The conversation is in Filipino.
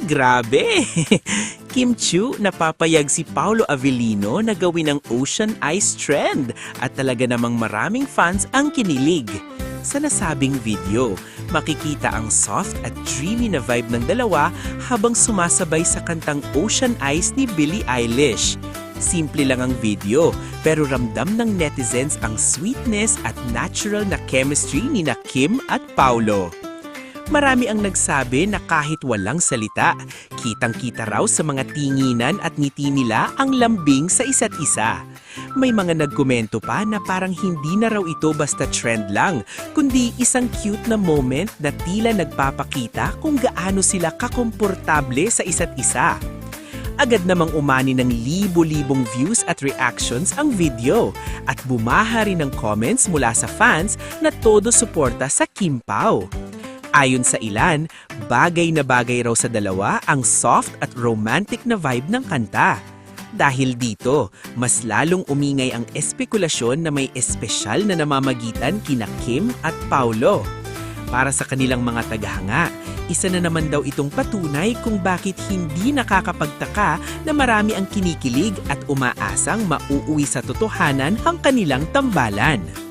Grabe! Kim Chiu, napapayag si Paolo Avellino na gawin ang Ocean Ice trend at talaga namang maraming fans ang kinilig. Sa nasabing video, makikita ang soft at dreamy na vibe ng dalawa habang sumasabay sa kantang Ocean Ice ni Billie Eilish. Simple lang ang video, pero ramdam ng netizens ang sweetness at natural na chemistry ni na Kim at Paolo. Marami ang nagsabi na kahit walang salita, kitang-kita raw sa mga tinginan at ngiti nila ang lambing sa isa't isa. May mga nagkomento pa na parang hindi na raw ito basta trend lang, kundi isang cute na moment na tila nagpapakita kung gaano sila kakomportable sa isa't isa. Agad namang umani ng libo-libong views at reactions ang video at bumaha rin ng comments mula sa fans na todo suporta sa Kim Pao. Ayon sa ilan, bagay na bagay raw sa dalawa ang soft at romantic na vibe ng kanta. Dahil dito, mas lalong umingay ang espekulasyon na may espesyal na namamagitan kina Kim at Paolo. Para sa kanilang mga tagahanga, isa na naman daw itong patunay kung bakit hindi nakakapagtaka na marami ang kinikilig at umaasang mauuwi sa totohanan ang kanilang tambalan.